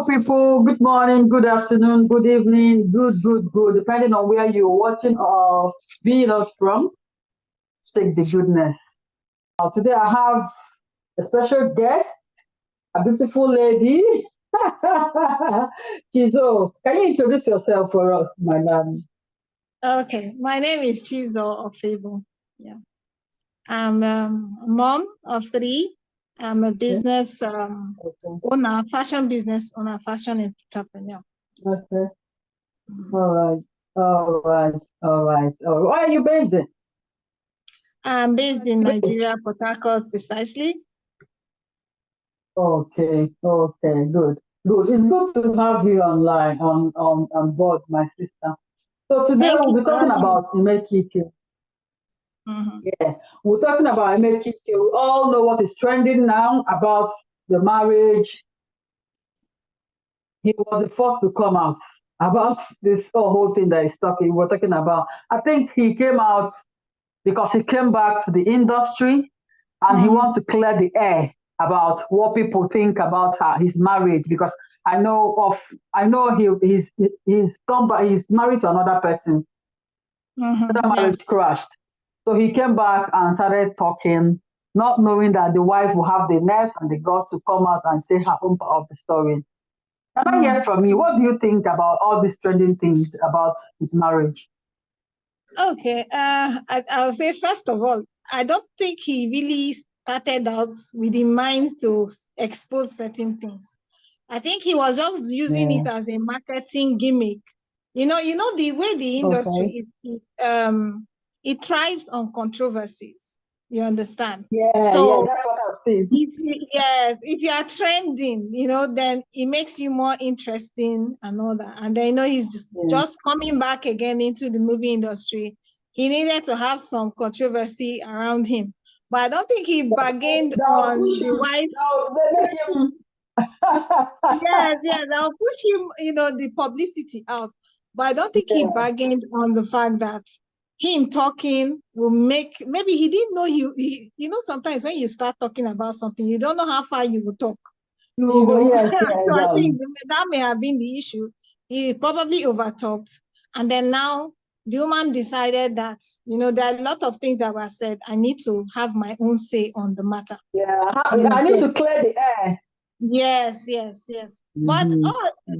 Hello, people. Good morning, good afternoon, good evening, good, depending on where you're watching or viewing us from. Take the goodness. Today, I have a special guest, a beautiful lady. Chizo, can you introduce yourself for us, my man? Okay, my name is Chizo of Fable. Yeah, I'm a mom of three. I'm a Okay, business okay, owner, fashion business owner, fashion entrepreneur. okay. Mhm. All right, all right, all right. All right. Where are you based in? I'm based in Nigeria, Port Harcourt, precisely. Okay, okay, good, good. It's good to have you online on board, my sister. So today Thank we'll you be for talking having me. about Imekike. Mhm. Yeah, we're talking about Imekike. We all know what is trending now about the marriage. He was the first to come out about this whole thing that we're talking about. I think he came out because he came back to the industry and he Mhm. wants to clear the air about what people think about his marriage because I know he's come back, he's married to another person. Mhm. Another marriage Yes. crashed. So he came back and started talking, not knowing that the wife will have the nerves and the guts to come out and say her own part of the story. Can I hear Mm. from you? What do you think about all these trending things about his marriage? Okay. I'll say first of all, I don't think he really started out with the mind to expose certain things. I think he was just using it Yeah. as a marketing gimmick. You know the way the industry Okay. is, it thrives on controversies. You understand? Yeah, yeah, So that's what I've seen. if you are trending, then it makes you more interesting and all that. And then he's Yeah. just coming back again into the movie industry. He needed to have some controversy around him. But I don't think he bargained They'll on push the him. wife. They make him. Yes, yes, I'll push him, the publicity out. But I don't think he Yeah. bargained on the fact that him talking will make, maybe he didn't know sometimes when you start talking about something, you don't know how far you will talk, You will you go, know. yes, yes, So I think that may have been the issue. He probably overtalked. And then now the woman decided that, there are a lot of things that were said. I need to have my own say on the matter. yeah. I need So to clear the air. yes, yes, yes. But Hmm.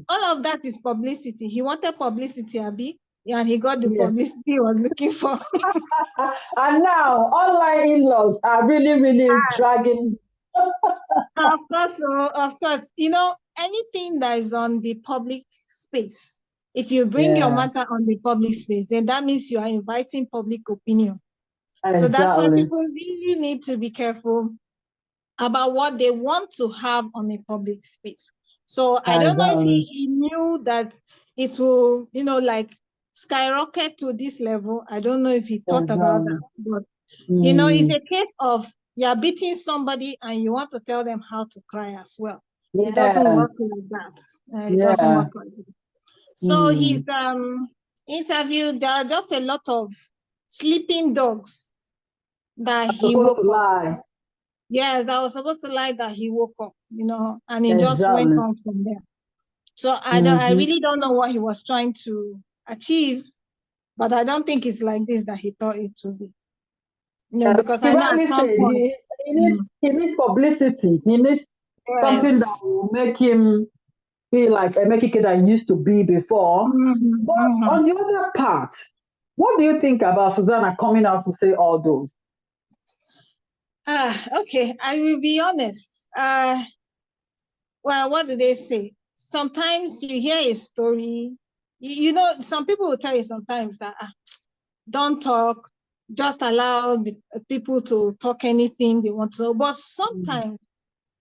all of that is publicity. He wanted publicity, Abi, and he got the Yes. publicity he was looking for. And now online in-laws are really, really dragging. Of course, of course. Anything that is on the public space, if you bring your Yeah, matter on the public space, then that means you are inviting public opinion. So that's why exactly. people really need to be careful about what they want to have on a public space. So I don't know if Exactly. he knew that it will, like skyrocket to this level. I don't know if he thought about Exactly. that. But, it's Mm. a case of you're beating somebody and you want to tell them how to cry as well. It doesn't Yeah, work like that. It doesn't yeah. work like that. So his Mm. interview, there are just a lot of sleeping dogs that I'm he supposed to woke up. lie. Yes, I was supposed to lie that he woke up, and he just went Exactly. on from there. So I Mm-hmm. really don't know what he was trying to achieve, but I don't think it's like this that he thought it would be. Because He I know at rightly some said point, he needs publicity. He needs something yes. that will make him feel like a Mekike that he used to be before. Mhm, But mhm. on the other part, what do you think about Susanna coming out to say all those? Okay, I will be honest. Well, what do they say? Sometimes you hear a story, some people will tell you sometimes that don't talk, just allow the people to talk anything they want to know. But Mm. sometimes,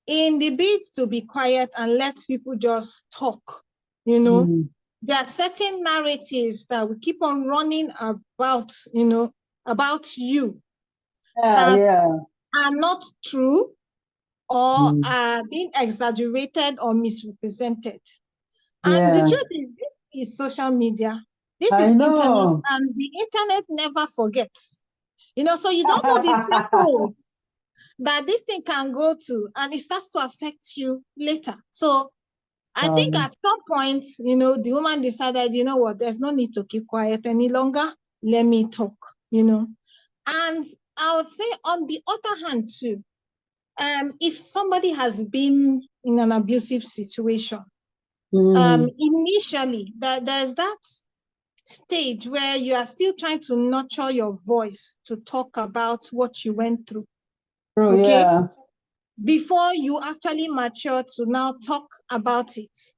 in the bid to be quiet and let people just talk, you know, Mm. there are certain narratives that we keep on running about you Yeah, that yeah. are not true or Mm. are being exaggerated or misrepresented. And the Yeah. truth is, this is social media. This I is internet, know. and the internet never forgets. So you don't know the circle that this thing can go to, and it starts to affect you later. So I think at some point, the woman decided, you know what, there's no need to keep quiet any longer. Let me talk, And I would say on the other hand too, if somebody has been in an abusive situation, initially there's that stage where you are still trying to nurture your voice to talk about what you went through. Okay. Yeah. Before you actually mature to now talk about it,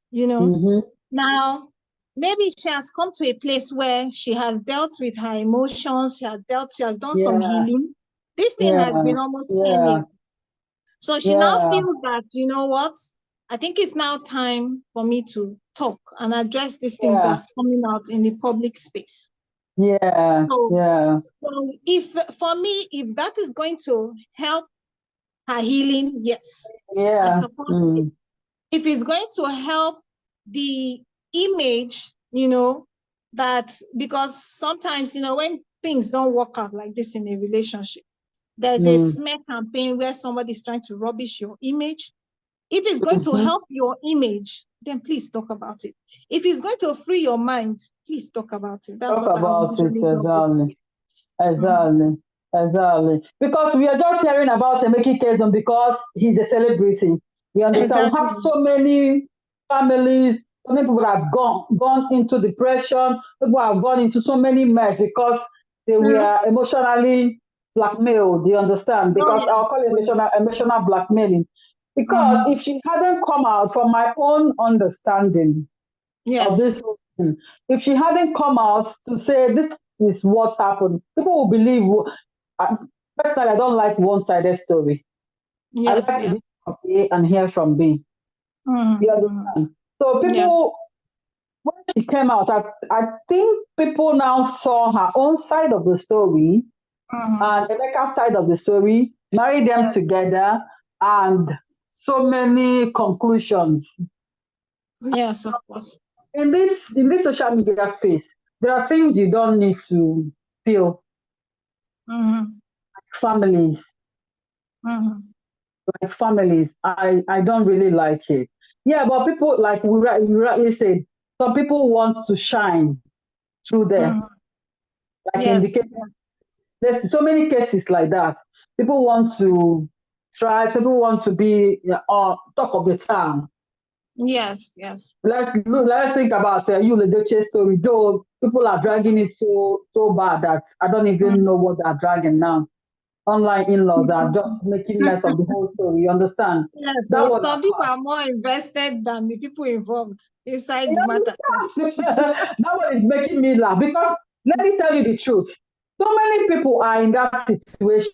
Now, maybe she has come to a place where she has dealt with her emotions, she has done some healing. This thing has been almost 10 years. So she now feels that, you know what? I think it's now time for me to talk and address these things that's coming out in the public space. So if for me, if that is going to help her healing, yes. I support it. If it's going to help the image, that because sometimes, when things don't work out like this in a relationship, there's a smear campaign where somebody is trying to rubbish your image. If it's going to help your image, then please talk about it. If it's going to free your mind, please talk about it. That's what about it. Exactly. Because we are just hearing about Emeka Kezon because he's a celebrity. You understand? We have so many families, so many people have gone into depression, people have gone into so many mess because they were emotionally blackmailed. You understand? Because I'll call it emotional blackmailing. Because if she hadn't come out, from my own understanding of this whole thing, if she hadn't come out to say this is what happened, people will believe. Personally, I don't like one-sided story. I like to hear from A and hear from B. You understand? So people, when she came out, I think people now saw her own side of the story and Emeka's side of the story, married them together, and so many conclusions. Yes, of course. In this social media space, there are things you don't need to feel. Like families. Like families. I don't really like it. Yeah, but people, like you rightly said, some people want to shine through there. Like in the case, there's so many cases like that. People want to try, people want to be talk of the town. Yes. Let's think about you, Ledoche story. Though people are dragging it so bad that I don't even know what they're dragging now. Online in-laws are just making mess of the whole story. You understand? Yes, some people are more invested than the people involved inside the matter. That one is making me laugh because let me tell you the truth. So many people are in that situation,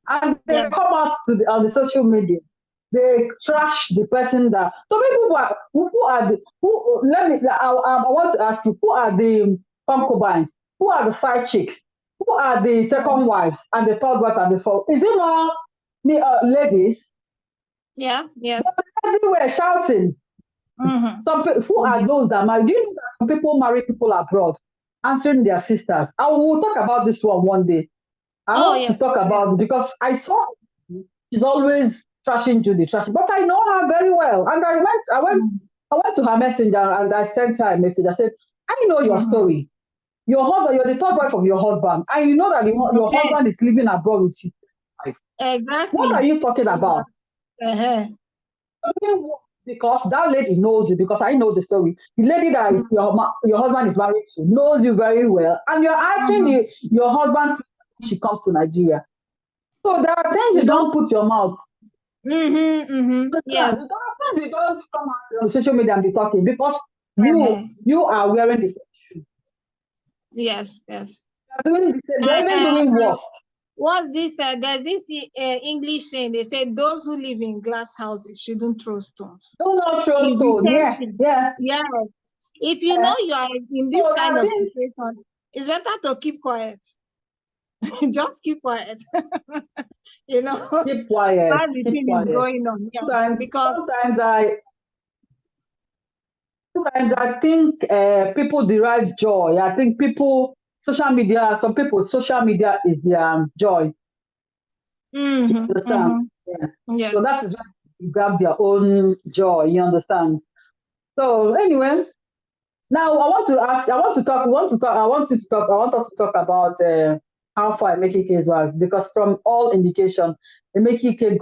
and they come out on the social media. They trash the person that. So people I want to ask you, who are the concubines? Who are the side chicks? Who are the second wives and the third wives and the fourth? Is it not the ladies? Yes. They're everywhere shouting. Who are those that marry? Do you know that some people marry people abroad, answering their sisters? I will talk about this one day. I want to talk about it because I saw she's always trashing Judy, but I know her very well. And I went to her messenger and I sent her a message. I said, I know your story. Your husband, you're the third wife of your husband, and you know that your husband is living abroad with you. Exactly. What are you talking about? Because that lady knows you, because I know the story. The lady that your husband is married to knows you very well, and you're answering your husband when she comes to Nigeria. So there are things you don't put your mouth. Yes. You don't come out on social media and be talking because you are wearing the same shoe. Yes. They're even doing worse. What's this? There's this English saying. They say those who live in glass houses shouldn't throw stones. Do not throw stones. Yeah. If you know you are in this kind of situation, it's better to keep quiet. Just keep quiet. Keep quiet. While the thing is going on. Sometimes I think people derive joy. I think some people, social media is their joy. You understand? Yeah. So that is why you grab their own joy. You understand? So anyway, now I want to ask, I want to talk, I want you to talk, I want us to talk about how far Emekike was, because from all indication, Emekike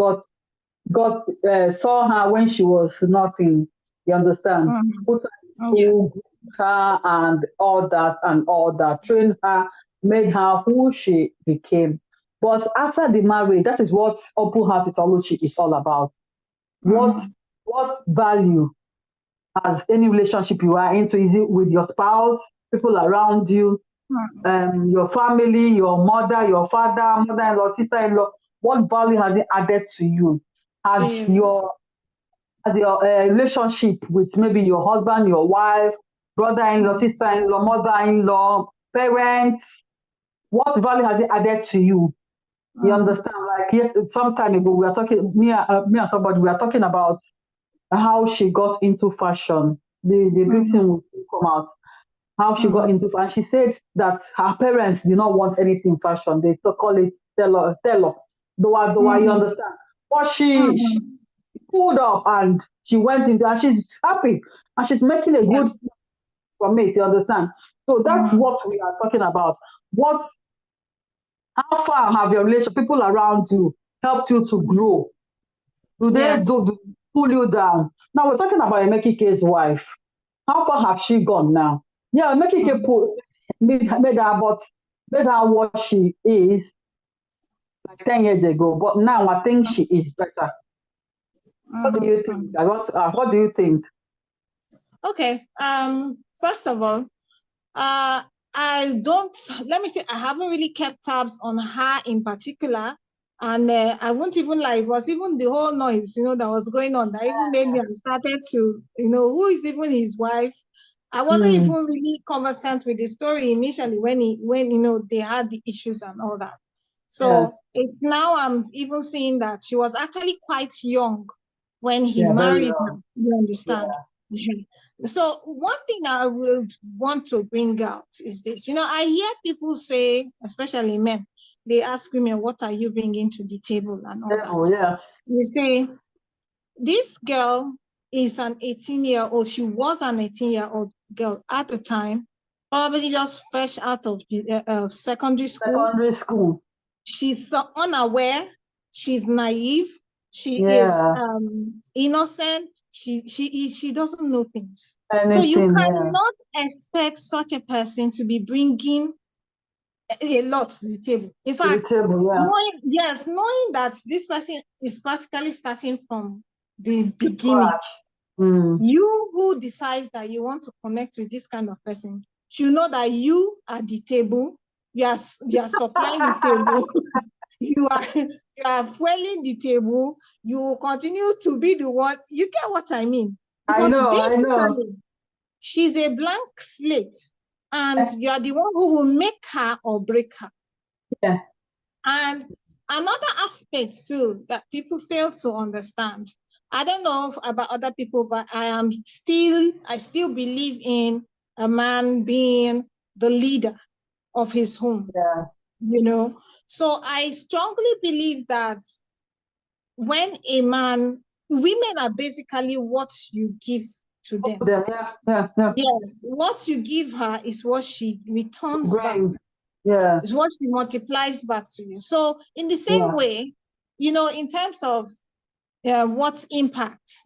saw her when she was nothing. You understand? Mhm. Put her in Yeah. school, grew her, and all that, trained her, made her who she became. But after the marriage, that is what Open Heart with Oluchi is all about. What Mhm. what value as any relationship you are into? Is it with your spouse, people around you, Mhm. your family, your mother, your father, mother-in-law, sister-in-law? What value has it added to you? Has Really. your relationship with maybe your husband, your wife, brother-in-law, Mhm. sister-in-law, mother-in-law, parents, what value has it added to you? You Mhm. understand? Like yes, some time ago we were talking, me and somebody, we were talking about how she got into fashion. The big Mhm. thing will come out. How she got Mhm. into fashion. She said that her parents did not want anything fashion. They still call it tell though you Mhm. understand. But she Mhm. pulled up and she went into, and she's happy and she's making a Yeah. good from it. You understand? So that's Mhm. what we are talking about. What How far have your relation, people around you, helped you to Mhm. grow? Do they Yeah. pull you down? Now we're talking about Emekike's wife. How far have she gone now? Yeah, Emekike Mhm. made her, but made her what she is like 10 years ago. But now I think she is better. What do Mhm. you think? Mhm. I want to ask, what do you think? Okay. First of all, Uh, I don't, let me say, I haven't really kept tabs on her in particular. And I won't even lie, it was even the whole noise, that was going on that even made me, I started to, who is even his wife? I wasn't Hmm. even really conversant with the story initially when, they had the issues and all that. Yeah, So it's now I'm even seeing that she was actually quite young when he yeah, very married her. well. You understand? Yeah. Mhm. So one thing I would want to bring out is this. I hear people say, especially men, they ask women, what are you bringing to the table and all that. Oh, yeah. You say, this girl is an 18-year-old. She was an 18-year-old girl at the time, probably just fresh out of secondary school. Secondary school. She's so unaware. She's naive. She is Yeah. innocent. She doesn't know things. So you Anything, yeah. cannot expect such a person to be bringing a lot to the table. In To the fact, table, yeah. knowing that this person is practically starting from the beginning, Scratch. Hmm. you who decides that you want to connect with this kind of person should know that you are the table. You are supplying the table. you are fueling the table. You will continue to be the one. You get what I mean? I Because know, I know. basically, she's a blank slate, and you are the one who will make her or break her. Yeah. And another aspect too that people fail to understand. I don't know about other people, but I still believe in a man being the leader of his home, Yeah. you know. So I strongly believe that when a man, women are basically what you give to them. Them, yeah, yeah, yeah. Yes, what you give her is what she returns back, Brain. Yeah, is what she multiplies back to you. So in the same yeah. way, in terms of what impact,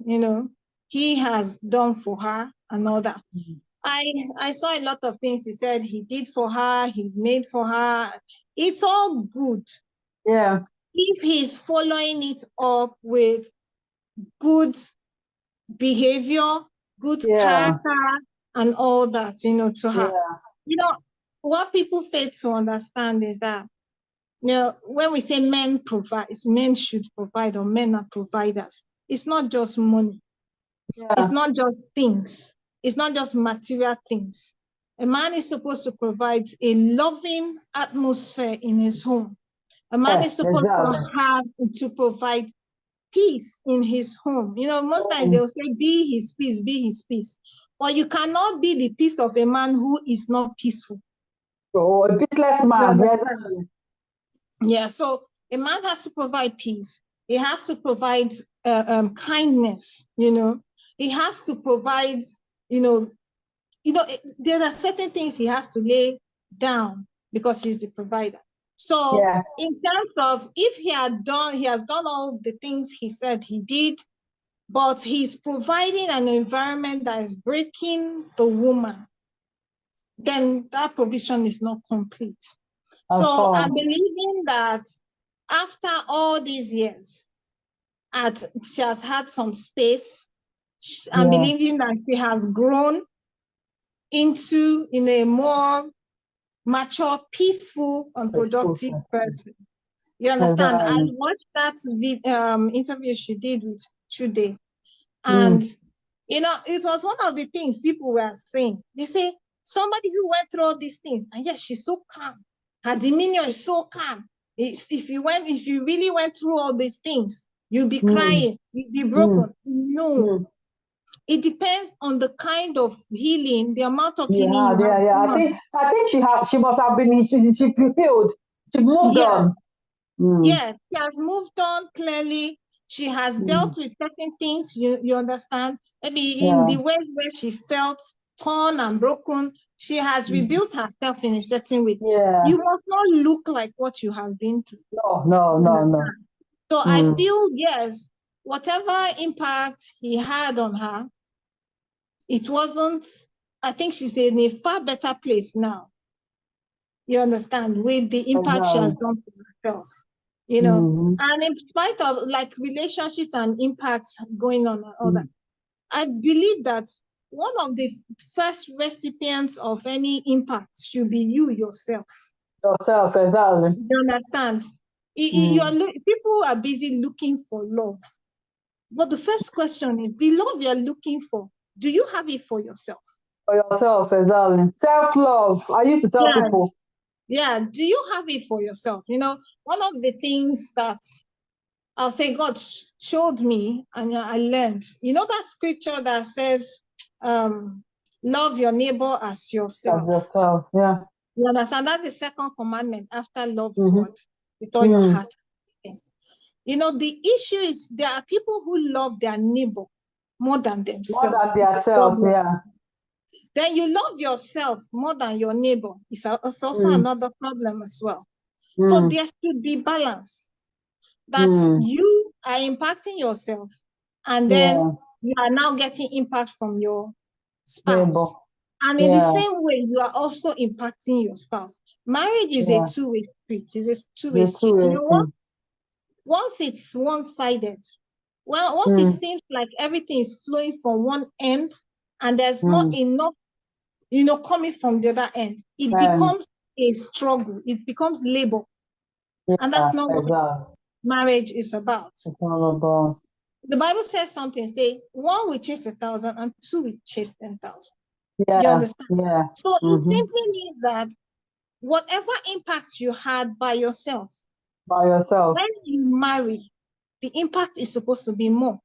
he has done for her and all that. Mhm. I I saw a lot of things he said he did for her, he made for her. It's all good Yeah, if he's following it up with good behavior, good yeah, character, and all that, to her. yeah. You know, what people fail to understand is that, when we say men should provide or men are providers, it's not just money. It's Yeah. not just things. It's not just material things. A man is supposed to provide a loving atmosphere in his home. A man Yeah, is supposed to exactly. provide peace in his home. Most times Mm. they'll say, be his peace, be his peace. But you cannot be the peace of a man who is not peaceful. So a business You man, yeah, understand? exactly. Yeah, so a man has to provide peace. He has to provide kindness, He has to provide, there are certain things he has to lay down because he's the provider. So in terms of if he has done all the things he said he did, but he's providing an environment that is breaking the woman, then that provision is not complete. So I'm believing that after all these years, she has had some space. I'm believing that she has grown into a more mature, peaceful, and productive person. You understand? I watched that interview she did with Chude, and it was one of the things people were saying. They say somebody who went through all these things, and yes, she's so calm. Her demeanor is so calm. If you really went through all these things, you'll be crying, you'll be broken. No. It depends on the kind of healing, the amount of healing you have. I think she must have been she fulfilled. She moved on. Yes, she has moved on clearly. She has dealt with certain things, you understand? Maybe in the ways where she felt torn and broken, she has rebuilt herself in a certain way. You must not look like what you have been through. No. So I feel, yes, whatever impact he had on her, it wasn't, I think she's in a far better place now. You understand? With the impact she has done for herself. And in spite of relationships and impacts going on and all that, I believe that one of the first recipients of any impact should be you yourself. Exactly. You understand? People are busy looking for love. But the first question is, the love you're looking for, do you have it for yourself? For yourself, exactly. Self-love. I used to tell people. Yeah, do you have it for yourself? One of the things that I'll say God showed me and I learned, that scripture that says, love your neighbor as yourself. As yourself, yeah. You understand? That's the second commandment after love God with all your heart. The issue is there are people who love their neighbor more than themselves. More than themselves, yeah. Then you love yourself more than your neighbor. It's also another problem as well. So there should be balance. That you are impacting yourself, and then you are now getting impact from your spouse. Neighbor. And in the same way, you are also impacting your spouse. Marriage is a two-way street. It's a two-way street. You know what? Once it's one-sided, once it seems like everything is flowing from one end and there's not enough, coming from the other end, it becomes a struggle. It becomes labor. And that's not what marriage is about. It's all about. The Bible says something, say, one will chase 1,000 and two will chase 10,000. Yeah. You understand? Yeah. So it simply means that whatever impact you had by yourself, when you marry, the impact is supposed to be more.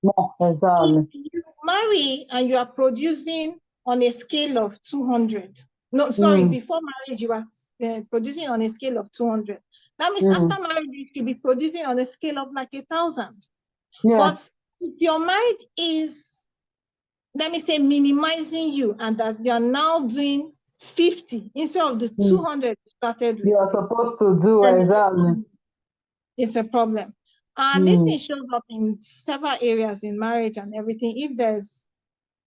More, exactly. If you marry and you are producing on a scale of 200, no, sorry, before marriage you are producing on a scale of 200. That means after marriage you should be producing on a scale of 1,000. Yeah. But if your marriage is, let me say, minimizing you, and that you are now doing 50 instead of the 200 you started with. You are supposed to do, exactly. It's a problem. And this thing shows up in several areas in marriage and everything. If there's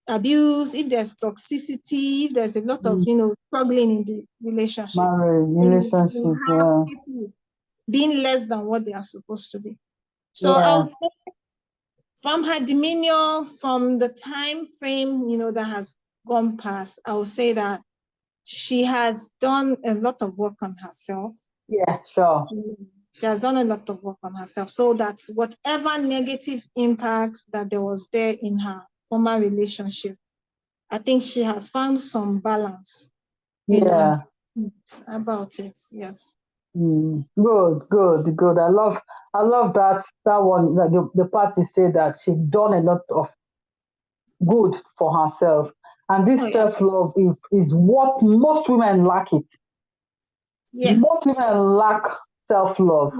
abuse, if there's toxicity, if there's a lot of, struggling in the relationship. Relationship, yeah. People being less than what they are supposed to be. So I would say, from her demeanor, from the time frame, that has gone past, I would say that she has done a lot of work on herself. Yeah, sure. She has done a lot of work on herself, so that whatever negative impact that there was there in her former relationship, I think she has found some balance. About it. Yes. Good. I love that one. That the party said that she's done a lot of good for herself, and this self-love is what most women lack it. Yes. Most women lack self-love.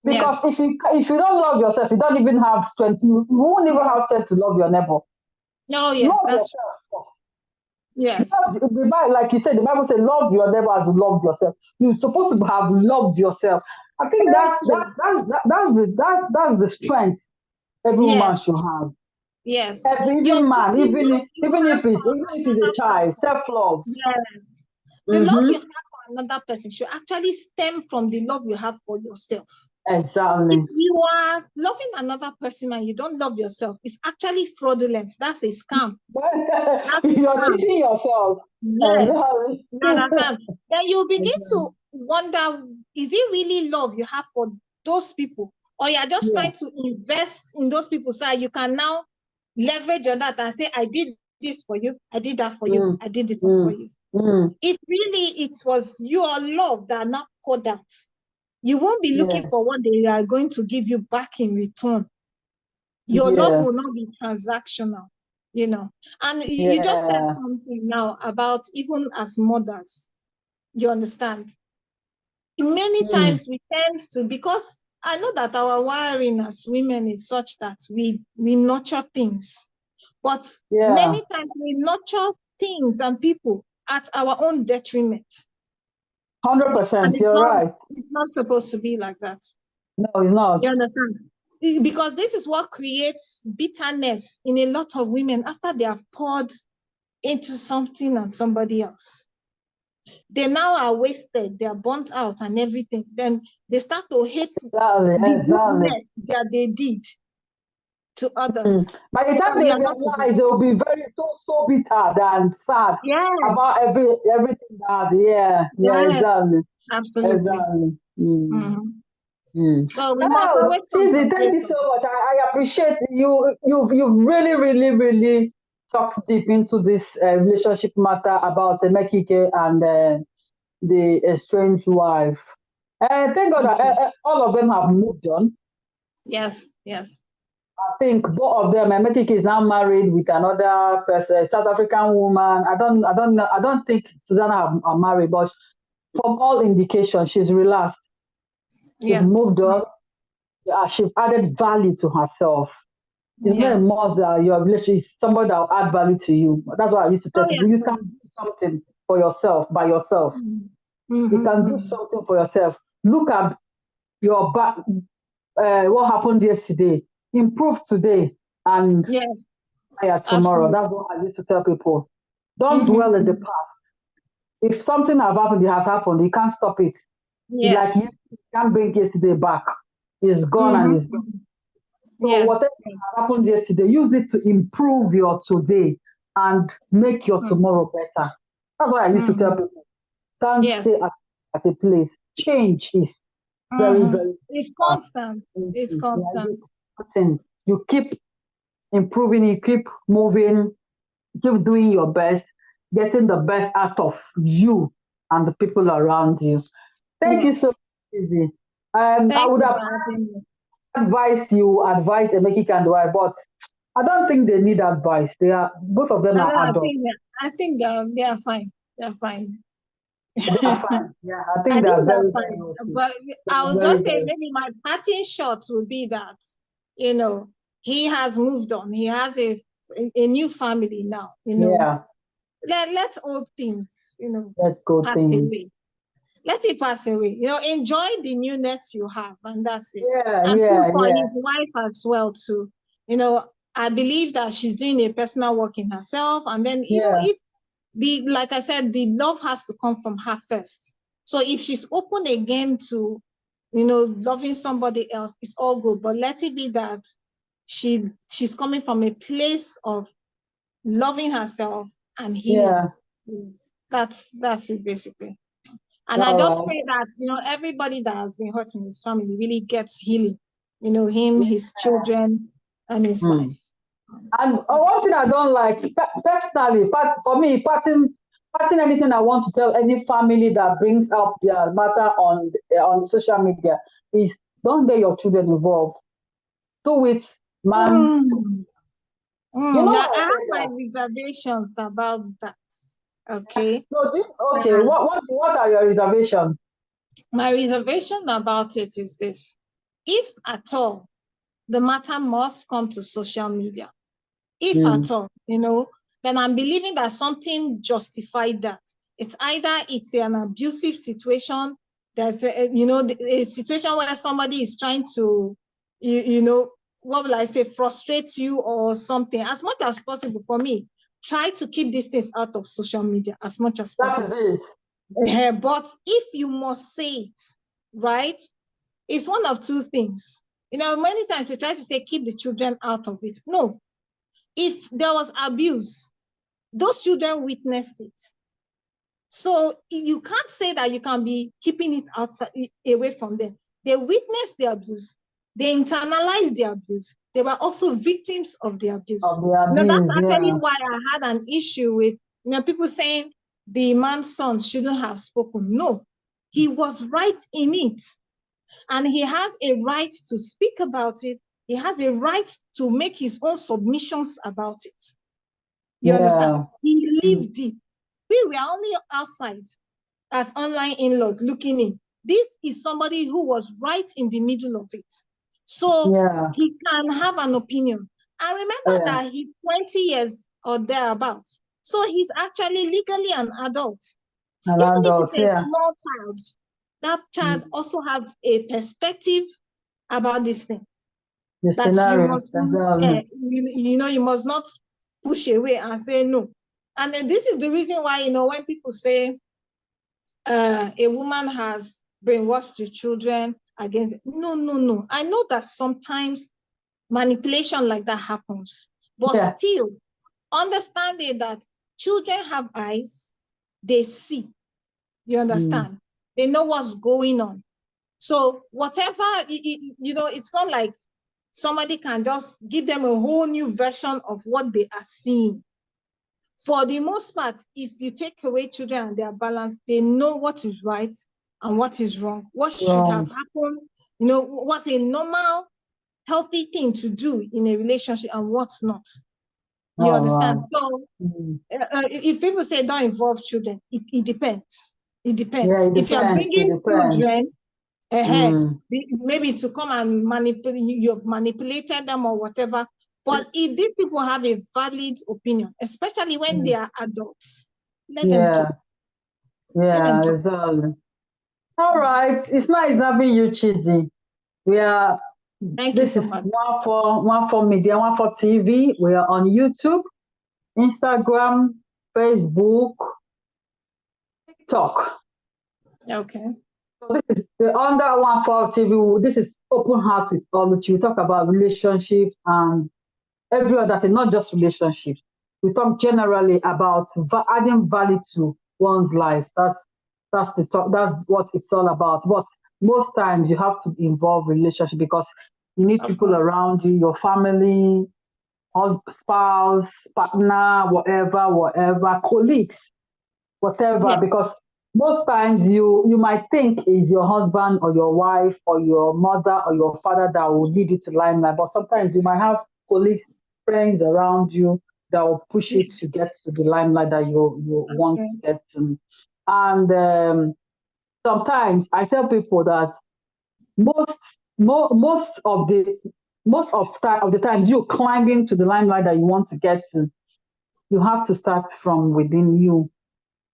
Because Yes. if you don't love yourself, you don't even have strength. You won't even have strength to love your neighbor. Oh, yes, Love that's true. yourself first. Yes. The Bible, like you said, the Bible says, "Love your neighbor as you love yourself." You're supposed to have loved yourself. I think Very true. that's the strength every woman Yes. should have. Yes. Even man, The love you have for even if it's a another child, person. self love. Yes. The love you Mm-hmm. have for another person should actually stem from the love you have for yourself. If Exactly. you are loving another person and you don't love yourself, it's actually fraudulent. That's a scam. That's a You're scam. cheating yourself. Yes. Exactly. You understand? Then you begin Exactly. to wonder, is it really love you have for those people? Or you're just Yeah. trying to invest in those people so you can now leverage on that and say, I did this for you, I did that for you, Mm, I did this for mm, you. mm. If really it was your love that now poured out, you won't be looking Yes. for what they are going to give you back in return. Your love Yeah. will not be transactional, you know. And you just said Yeah. something now about even as mothers, you understand? Many Mm. times we tend to, because I know that our wiring as women is such that we nurture things, but Yeah. many times we nurture things and people at our own detriment. Hundred And percent. You're right. it's not supposed to be like that. No, it's not. You understand? Because this is what creates bitterness in a lot of women after they have poured into something and somebody else. They now are wasted, they are burnt out and everything. Then they start to hate Exactly. the Exactly. goodness that they did to Mm. others. By the So time we they are not to do realize, that. they'll be so bitter and sad about Yes, everything that. Yeah. Yeah. yes, Exactly. absolutely. Exactly. Mm. Mhm. Mm. So we must Oh, always Chizzy, thank concentrate you so on that. much. I appreciate you. You've really talked deep into this relationship matter about the Mekike and the estranged wife. Thank God Thank that you. all of them have moved on. Yes, yes. I think both of them. Mekike is now married with another person, South African woman. I don't know. I don't think Susanna are married, but from all indications, she's relaxed. She's Yeah. moved on. She's added value to herself. It's not a Yes. must that your relationship is somebody that will add value to you. That's what I used to tell Oh, people. yeah. You can do something for yourself by yourself. You can do Mm-hmm. something for yourself. Look at your back, what happened yesterday. Improve today and Yes, higher tomorrow. absolutely. That's what I used to tell people. Don't dwell in the Mm-hmm. past. If something has happened, it has happened. You can't stop it. It's like you Yes. can't bring yesterday back. It's gone and it's gone. Mm-hmm. So Yes. whatever happened yesterday, use it to improve your today and make your tomorrow better. That's what I used to tell Mm-hmm. people. Can't Yes. stay at a place. Change is Mm-hmm. very It's important. constant. It's Yeah, constant. it's important. You keep improving, you keep moving, keep doing your best, getting the best out of you and the people around you. Thank you so Yes. much, Izzy. I Thank would you have for having me. advised you, advise Emeki and why, but I don't think they need advice. They are both of them I are know, adults. I think they are fine. They are fine. They are fine. Yeah, I I think they think are they're very fine. okay. But They I are will just say very. maybe my parting shot would be that, you know, he has moved on. He has a new family now, you know. Yeah, Let old things, you know, let's go pass thing. away. Let it pass away. You know, enjoy the newness you have, and that's it. Yeah, And too yeah, for yeah, his wife as well, too. You know, I believe that she's doing a personal work in herself. And then, you know, yeah, if like I said, the love has to come from her first. So if she's open again to, you know, loving somebody else, it's all good. But let it be that she's coming from a place of loving herself and healing. yeah. That's it basically. And I All just right. pray that, you know, everybody that has been hurt in his family really gets healing. You know, him, his children, and his Mm. wife. And one thing I don't like, personally, for me, parting anything I want to tell any family that brings up their matter on social media is don't get your children involved. Do it, man. Mm. You know Now, why I I have say my that? reservations about that. Okay. So this, okay, Uh, what are your reservations? my reservation about it is this. if at all the matter must come to social media, if at all, then I'm believing that something justified that. It's either it's an abusive situation, there's a situation where somebody is trying to, what will I say, frustrate you or something. As much as possible for me, try to keep these things out of social media as much as possible. But if you must say it, right, it's one of two things. Many times we try to say, keep the children out of it. No. If there was abuse, those children witnessed it. So you can't say that you can be keeping it outside, away from them. They witnessed the abuse. They internalized the abuse. They were also victims of the abuse. That's actually why I had an issue with people saying the man's son shouldn't have spoken. No, he was right in it. And he has a right to speak about it. He has a right to make his own submissions about it. You understand? He lived it. We were only outside as online in-laws looking in. This is somebody who was right in the middle of it. So he can have an opinion. And remember that he's 20 years or thereabouts. So he's actually legally an adult. Even if it's a small child, that child also has a perspective about this thing. That you must not, you must not push away and say no. And then this is the reason why, when people say a woman has brainwashed the children against it. No. I know that sometimes manipulation like that happens, but still understanding that children have eyes, they see. You understand? They know what's going on. So whatever, it's not like somebody can just give them a whole new version of what they are seeing. For the most part, if you take away children and their balance, they know what is right and what is wrong, what should have happened, what's a normal, healthy thing to do in a relationship and what's not. You understand? So if people say don't involve children, it depends. It depends. Yeah, if you're bringing children, maybe to come and manipulate, you've manipulated them or whatever. But if these people have a valid opinion, especially when they are adults, let them talk. Yeah, exactly. All right. It's nice having you, Chidi. Thank you so much. One for Media, One for TV. We are on YouTube, Instagram, Facebook, TikTok. Okay. So this is under One for TV. This is Open Heart with OLUCHI. We talk about relationships and every other thing, not just relationships. We talk generally about adding value to one's life. That's the talk. That's what it's all about. But most times you have to involve relationship because you need people around you, your family, spouse, partner, whatever, colleagues, whatever. Because most times you might think is your husband or your wife or your mother or your father that will lead you to limelight, but sometimes you might have colleagues, friends around you that will push you to get to the limelight that you want to get to. And sometimes I tell people that most of the times you're climbing to the limelight that you want to get to, you have to start from within you.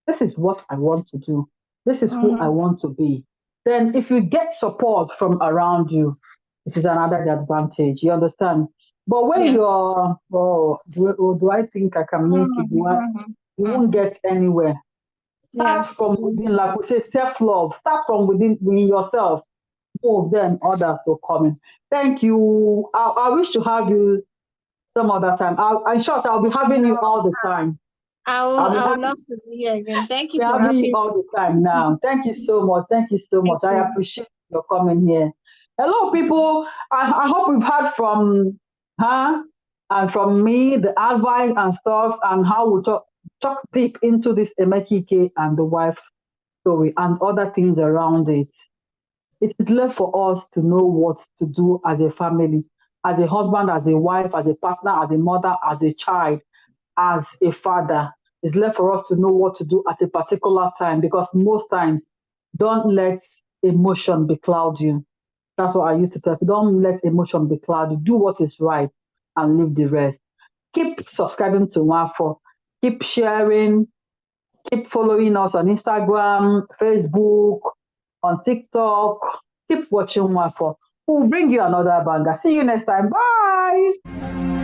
This is what I want to do. This is who I want to be. Then if you get support from around you, it is another advantage. You understand? But when you're, do I think I can make it? You won't get anywhere. Start from within, like we say, self-love. Start from within yourself. Move, then others will come in. Thank you. I wish to have you some other time. In short, I'll be having you all the time. I would love to be here again. Thank you for having you all the time now. Thank you so much. Thank you so much. I appreciate your coming here. Hello, people. I hope we've heard from her and from me the advice and stuff and how we talk deep into this Emekike and the wife story and other things around it. It is left for us to know what to do as a family, as a husband, as a wife, as a partner, as a mother, as a child, as a father. It's left for us to know what to do at a particular time because most times, don't let emotion becloud you. That's what I used to tell people. Don't let emotion be cloudy. Do what is right and leave the rest. Keep subscribing to Wafo. Keep sharing. Keep following us on Instagram, Facebook, on TikTok. Keep watching Wafo. We'll bring you another banger. See you next time. Bye.